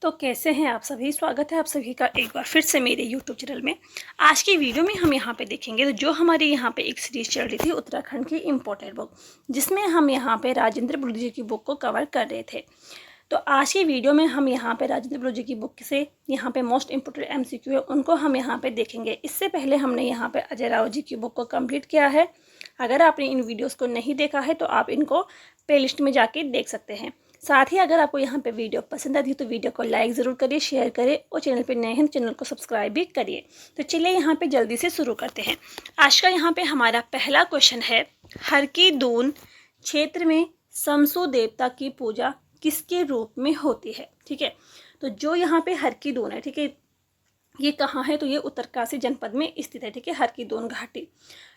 तो कैसे हैं आप सभी। स्वागत है आप सभी का एक बार फिर से मेरे यूट्यूब चैनल में। आज की वीडियो में हम यहाँ पे देखेंगे तो जो हमारे यहाँ पे एक सीरीज चल रही थी उत्तराखंड की इम्पोर्टेंट बुक, जिसमें हम यहाँ पे राजेंद्र ब्लू जी की बुक को कवर कर रहे थे। तो आज की वीडियो में हम यहाँ पे राजेंद्र ब्लू जी की बुक से यहाँ पे मोस्ट इम्पोर्टेंट MCQ है उनको हम यहाँ पे देखेंगे। इससे पहले हमने यहाँ पे अजय राव जी की बुक को कंप्लीट किया है। अगर आपने इन वीडियोस को नहीं देखा है तो आप इनको प्लेलिस्ट में जाके देख सकते हैं। साथ ही अगर आपको यहाँ पे वीडियो पसंद आती है तो वीडियो को लाइक ज़रूर करिए, शेयर करिए और चैनल पे नए हैं तो चैनल को सब्सक्राइब भी करिए। तो चलिए यहाँ पे जल्दी से शुरू करते हैं। आज का यहाँ पे हमारा पहला क्वेश्चन है, हर की दून क्षेत्र में समसु देवता की पूजा किसके रूप में होती है। ठीक है, तो जो यहाँ पे हर की दून है, ठीक है, ये कहाँ है, तो ये उत्तरकाशी जनपद में स्थित है। ठीक है, हर की दून घाटी।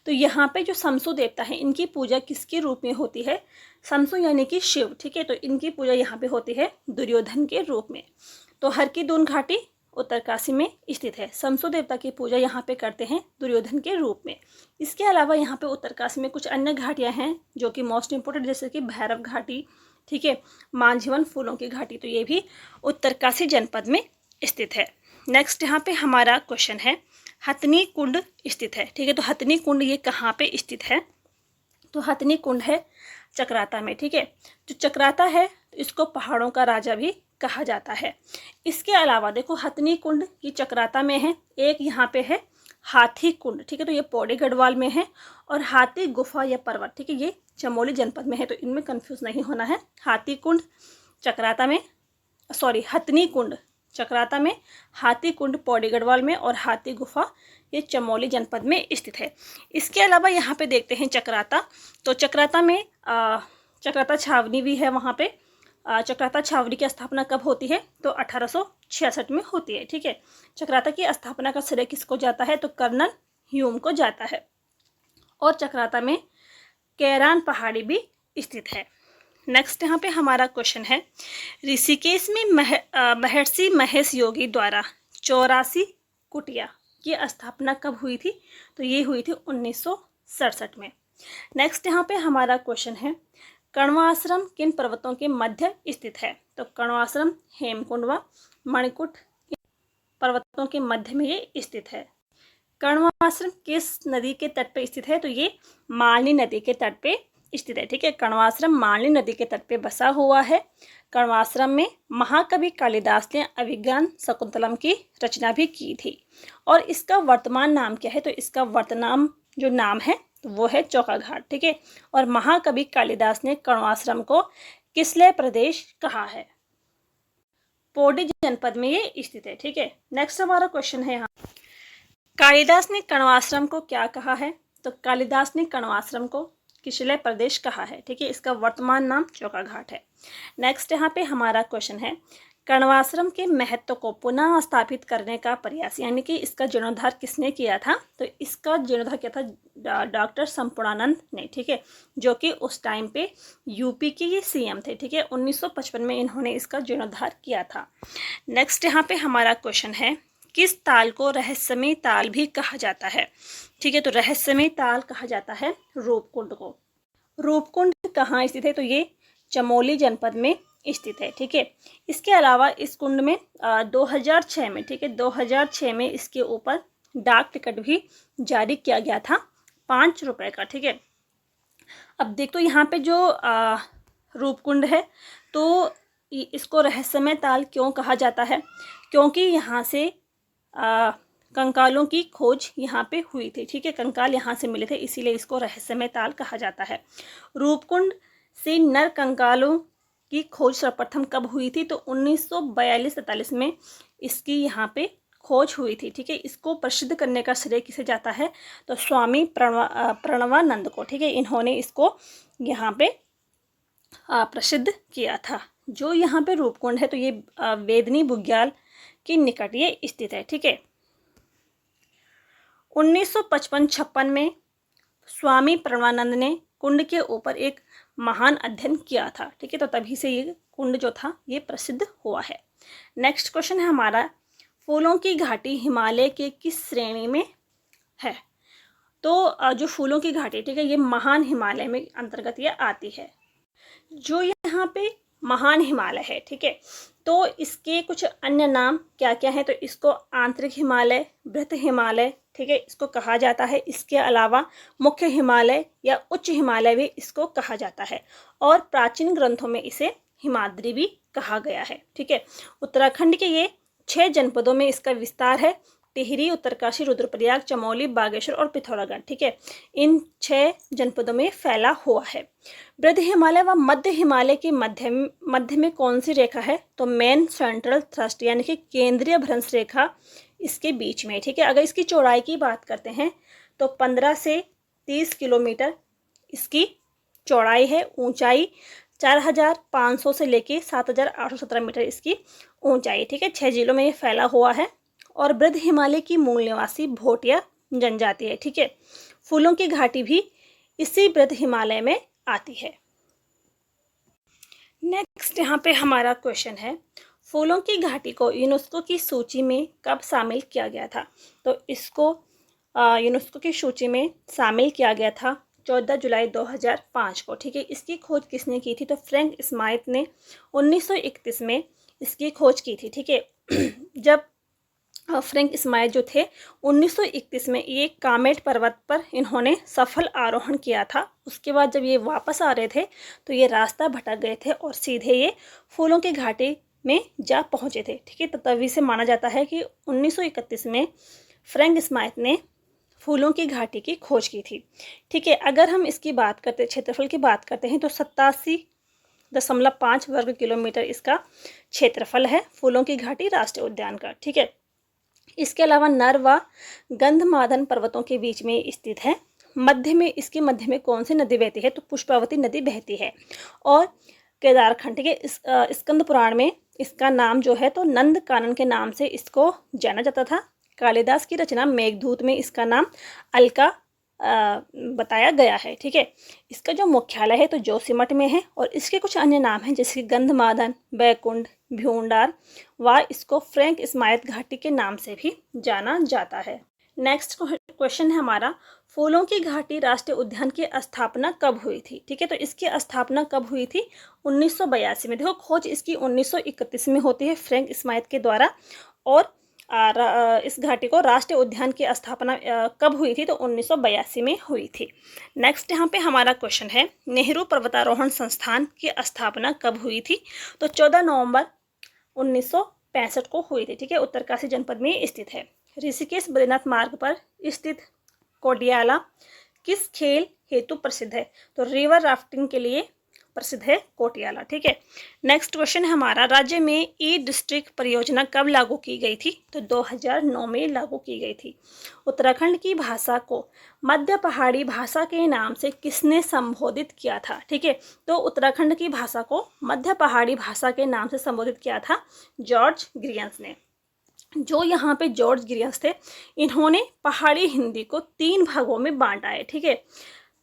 तो यहाँ पे जो समसु देवता है इनकी पूजा किसके रूप में होती है। समसु यानी कि शिव। ठीक है, तो इनकी पूजा यहाँ पे होती है दुर्योधन के रूप में। तो हर की दून घाटी उत्तरकाशी में स्थित है। समसु देवता की पूजा यहाँ पे करते हैं दुर्योधन के रूप में। इसके अलावा यहाँ पे उत्तरकाशी में कुछ अन्य घाटियाँ हैं जो कि मोस्ट इम्पोर्टेंट, जैसे कि भैरव घाटी, ठीक है, मांझीवन फूलों की घाटी, तो ये भी उत्तरकाशी जनपद में स्थित है। नेक्स्ट यहाँ पे हमारा क्वेश्चन है, हथनी कुंड स्थित है। ठीक है, तो हथनी कुंड ये कहाँ पे स्थित है, तो हथनी कुंड है चक्राता में। ठीक है, जो चक्राता है इसको पहाड़ों का राजा भी कहा जाता है। इसके अलावा देखो, हथनी कुंड ये चक्राता में है, एक यहाँ पे है हाथी कुंड। ठीक है, तो ये पौड़ी गढ़वाल में है, और हाथी गुफा या पर्वत, ठीक है, ये चमोली जनपद में है। तो इनमें कंफ्यूज नहीं होना है। हाथी कुंड चक्राता में, सॉरी, हथनी कुंड चक्राता में, हाथी कुंड पौड़ी गढ़वाल में, और हाथी गुफा ये चमोली जनपद में स्थित है। इसके अलावा यहाँ पे देखते हैं चक्राता। तो चक्राता में चक्राता छावनी भी है वहाँ पे। चक्राता छावनी की स्थापना कब होती है, तो 1866 में होती है। ठीक है, चक्राता की स्थापना का श्रेय किसको जाता है, तो कर्नल ह्यूम को जाता है। और चक्राता में कैरान पहाड़ी भी स्थित है। नेक्स्ट यहाँ पे हमारा क्वेश्चन है, ऋषिकेश में महर्षि महेश योगी द्वारा 84 कुटिया की स्थापना कब हुई थी, तो ये हुई थी 1967 में। नेक्स्ट यहाँ पे हमारा क्वेश्चन है, कण्व आश्रम किन पर्वतों के मध्य स्थित है, तो कण्व आश्रम हेमकुंड व मणिकुट पर्वतों के मध्य में ये स्थित है। कण्व आश्रम किस नदी के तट पर स्थित है, तो ये मालनी नदी के तट पे स्थित है। ठीक है, कण्व आश्रम मालनी नदी के तट पे बसा हुआ है। कण्व आश्रम में महाकवि कालिदास ने अभिज्ञान शकुंतलम की रचना भी की थी। और इसका वर्तमान नाम क्या है, तो इसका वर्तमान जो नाम है तो वो है चौका घाट। ठीक है, और महाकवि कालिदास ने कण्व आश्रम को किसलय प्रदेश कहा है, पौड़ी जनपद में ये स्थित है। ठीक है, नेक्स्ट हमारा क्वेश्चन है यहाँ, कालिदास ने कण्व आश्रम को क्या कहा है, तो कालिदास ने कण्व आश्रम को किसलय प्रदेश कहा है। ठीक है, इसका वर्तमान नाम चौका घाट है। नेक्स्ट यहाँ पे हमारा क्वेश्चन है, कण्वाश्रम के महत्व को पुनः स्थापित करने का प्रयास, यानी कि इसका जीर्णोद्धार किसने किया था, तो इसका जीर्णोद्धार किया था डॉक्टर संपूर्णानंद ने। ठीक है, जो कि उस टाइम पे यूपी के ये CM थे। ठीक है, 1955 में इन्होंने इसका जीर्णोद्धार किया था। नेक्स्ट यहाँ पे हमारा क्वेश्चन है, किस ताल को रहस्यमयी ताल भी कहा जाता है। ठीक है, तो रहस्यमयी ताल कहा जाता है रूपकुंड को। रूपकुंड कहाँ स्थित है, तो ये चमोली जनपद में स्थित है। ठीक है, इसके अलावा इस कुंड में 2006 में, ठीक है, 2006 में इसके ऊपर डाक टिकट भी जारी किया गया था 5 रुपए का। ठीक है, अब देखो यहाँ पे जो रूपकुंड है तो इसको रहस्यमय ताल क्यों कहा जाता है, क्योंकि यहाँ से कंकालों की खोज यहाँ पे हुई थी। ठीक है, कंकाल यहाँ से मिले थे, इसीलिए इसको रहस्यमय ताल कहा जाता है। रूपकुंड से नर कंकालों की खोज सर्वप्रथम कब हुई थी, तो 1942-43 में इसकी यहाँ पे खोज हुई थी। ठीक है, इसको प्रसिद्ध करने का श्रेय किसे जाता है, तो स्वामी प्रणवानंद को। ठीक है, इन्होंने इसको यहाँ पे प्रसिद्ध किया था। जो यहाँ पे रूपकुंड है तो ये वेदनी बुग्याल के निकट ये स्थित है। ठीक है, 1955-56 में स्वामी प्रणवानंद ने कुंड के ऊपर एक महान अध्ययन किया था। ठीक है, तो तभी से ये कुंड जो था ये प्रसिद्ध हुआ है। नेक्स्ट क्वेश्चन है हमारा, फूलों की घाटी हिमालय के किस श्रेणी में है, तो जो फूलों की घाटी, ठीक है, ये महान हिमालय में अंतर्गत ये आती है। जो यहाँ पे महान हिमालय है, ठीक है, तो इसके कुछ अन्य नाम क्या क्या हैं, तो इसको आंतरिक हिमालय, बृहत हिमालय, ठीक है, इसको कहा जाता है। इसके अलावा मुख्य हिमालय या उच्च हिमालय भी इसको कहा जाता है, और प्राचीन ग्रंथों में इसे हिमाद्री भी कहा गया है, ठीक है। उत्तराखंड के ये 6 जनपदों में इसका विस्तार है। टिहरी, उत्तरकाशी, रुद्रप्रयाग, चमोली, बागेश्वर और पिथौरागढ़, ठीक है, इन 6 जनपदों में फैला हुआ है। बृहद हिमालय व मध्य हिमालय के मध्य में कौन सी रेखा है, तो मेन सेंट्रल थ्रस्ट यानी कि केंद्रीय भ्रंश रेखा इसके बीच में, ठीक है। अगर इसकी चौड़ाई की बात करते हैं तो 15 से 30 किलोमीटर इसकी चौड़ाई है। ऊंचाई 4500 से लेके 7817 मीटर इसकी ऊंचाई, ठीक है। 6 जिलों में ये फैला हुआ है, और बृहद हिमालय की मूल निवासी भोटिया जनजाति है, ठीक है। फूलों की घाटी भी इसी बृहद हिमालय में आती है। नेक्स्ट यहाँ पे हमारा क्वेश्चन है, फूलों की घाटी को यूनेस्को की सूची में कब शामिल किया गया था, तो इसको यूनेस्को की सूची में शामिल किया गया था 14 जुलाई 2005 को, ठीक है। इसकी खोज किसने की थी, तो फ्रैंक स्माइथ ने 1931 में इसकी खोज की थी, ठीक है। जब फ्रैंक स्माइथ जो थे 1931 में ये कामेट पर्वत पर इन्होंने सफल आरोहण किया था। उसके बाद जब ये वापस आ रहे थे तो ये रास्ता भटक गए थे और सीधे ये फूलों की घाटी में जा पहुंचे थे, ठीक है। तो तभी से माना जाता है कि 1931 में फ्रैंक स्माइथ ने फूलों की घाटी की खोज की थी, ठीक है। अगर हम इसकी बात करते, क्षेत्रफल की बात करते हैं, तो 87.5 वर्ग किलोमीटर इसका क्षेत्रफल है फूलों की घाटी राष्ट्रीय उद्यान का, ठीक है। इसके अलावा नर व गंधमादन पर्वतों के बीच में स्थित है। इसके मध्य में कौन सी नदी बहती है, तो पुष्पावती नदी बहती है। और केदारखंड के स्कंद पुराण में इसका नाम जो है तो नंद कानन के नाम से इसको जाना जाता था। कालिदास की रचना मेघदूत में इसका नाम अलका बताया गया है, ठीक है। इसका जो मुख्यालय है तो जोशीमठ में है, और इसके कुछ अन्य नाम हैं जैसे गंधमादन, बैकुंठ, भ्यूंडार व इसको फ्रैंक स्माइथ घाटी के नाम से भी जाना जाता है। नेक्स्ट क्वेश्चन है हमारा, फूलों की घाटी राष्ट्रीय उद्यान की स्थापना कब हुई थी, ठीक है। तो इसकी स्थापना कब हुई थी, 1982 में। देखो, खोज इसकी 1931 में होती है फ्रैंक स्माइथ के द्वारा, और इस घाटी को राष्ट्रीय उद्यान की स्थापना कब हुई थी, तो 1982 में हुई थी। नेक्स्ट यहाँ पे हमारा क्वेश्चन है, नेहरू पर्वतारोहण संस्थान की स्थापना कब हुई थी, तो 14 नवंबर 1965 को हुई थी, ठीक है। उत्तरकाशी जनपद में स्थित है। ऋषिकेश बद्रीनाथ मार्ग पर स्थित कोडियाला किस खेल हेतु प्रसिद्ध है, तो रिवर राफ्टिंग के लिए प्रसिद्ध है कोटियाला, ठीक है। नेक्स्ट क्वेश्चन है हमारा, राज्य में ई डिस्ट्रिक्ट परियोजना कब लागू की गई थी, तो 2009 में लागू की गई थी। उत्तराखंड की भाषा को मध्य पहाड़ी भाषा के नाम से किसने संबोधित किया था, ठीक है। तो उत्तराखंड की भाषा को मध्य पहाड़ी भाषा के नाम से संबोधित किया था जॉर्ज ग्रियंस ने। जो यहाँ पे जॉर्ज ग्रियंस थे, इन्होंने पहाड़ी हिंदी को 3 भागों में बांटा है, ठीक है।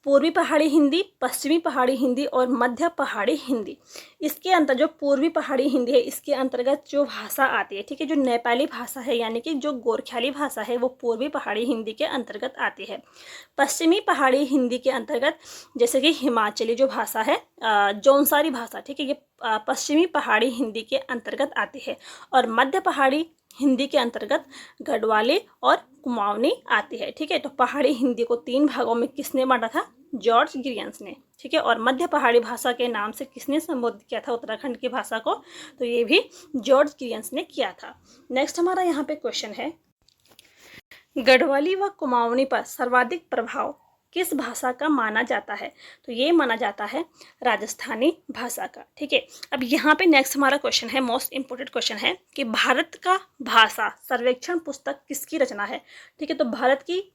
पूर्वी पहाड़ी हिंदी, पश्चिमी पहाड़ी हिंदी और मध्य पहाड़ी हिंदी। इसके अंतर जो पूर्वी पहाड़ी हिंदी है, इसके अंतर्गत जो भाषा आती है, ठीक है, जो नेपाली भाषा है यानी कि जो गोरख्याली भाषा है, वो पूर्वी पहाड़ी हिंदी के अंतर्गत आती है। पश्चिमी पहाड़ी हिंदी के अंतर्गत जैसे कि हिमाचली जो भाषा है, जौनसारी भाषा, ठीक है, ये पश्चिमी पहाड़ी हिंदी के अंतर्गत आती है। और मध्य पहाड़ी हिंदी के अंतर्गत गढ़वाली और कुमाऊनी आती है, ठीक है। तो पहाड़ी हिंदी को 3 भागों में किसने बांटा था, जॉर्ज ग्रियंस ने, ठीक है। और मध्य पहाड़ी भाषा के नाम से किसने संबोधित किया था उत्तराखंड की भाषा को, तो ये भी जॉर्ज ग्रियंस ने किया था। नेक्स्ट हमारा यहाँ पे क्वेश्चन है, गढ़वाली व कुमाऊनी पर सर्वाधिक प्रभाव किस भाषा का माना जाता है, तो ये माना जाता है राजस्थानी भाषा का, ठीक है। अब यहाँ पे नेक्स्ट हमारा क्वेश्चन है, मोस्ट इम्पोर्टेंट क्वेश्चन है कि भारत का भाषा सर्वेक्षण पुस्तक किसकी रचना है, ठीक है। तो भारत की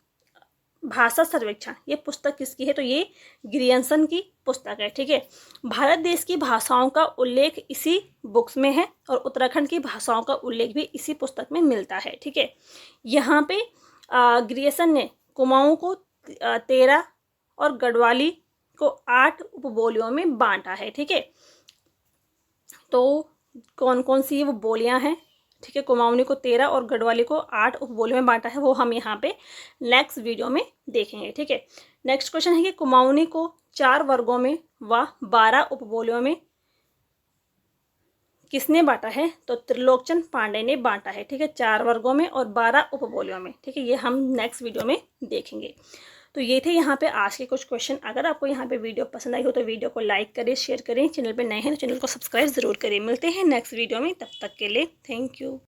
भाषा सर्वेक्षण ये पुस्तक किसकी है, तो ये ग्रियंसन की पुस्तक है, ठीक है। भारत देश की भाषाओं का उल्लेख इसी बुक्स में है, और उत्तराखंड की भाषाओं का उल्लेख भी इसी पुस्तक में मिलता है, ठीक है। यहाँ पे ग्रियंसन ने कुमाऊं को 13 और गढ़वाली को 8 उपबोलियों में बांटा है, ठीक है। तो कौन कौन सी वो बोलियां हैं, ठीक है। कुमाऊनी को 13 और गढ़वाली को 8 उपबोलियों में बांटा है, वो हम यहाँ पे नेक्स्ट वीडियो में देखेंगे, ठीक है। नेक्स्ट क्वेश्चन है कि कुमाऊनी को 4 वर्गों में व 12 उपबोलियों में किसने बांटा है? तो त्रिलोकचंद पांडे ने बांटा है। ठीक है, 4 वर्गों में और 12 उपबोलियों में। ठीक है, ये हम नेक्स्ट वीडियो में देखेंगे। तो ये थे यहाँ पे आज के कुछ क्वेश्चन। अगर आपको यहाँ पे वीडियो पसंद आई हो तो वीडियो को लाइक करें, शेयर करें। चैनल पे नए हैं तो चैनल को सब्सक्राइब जरूर करें। मिलते हैं नेक्स्ट वीडियो में, तब तक के लिए थैंक यू।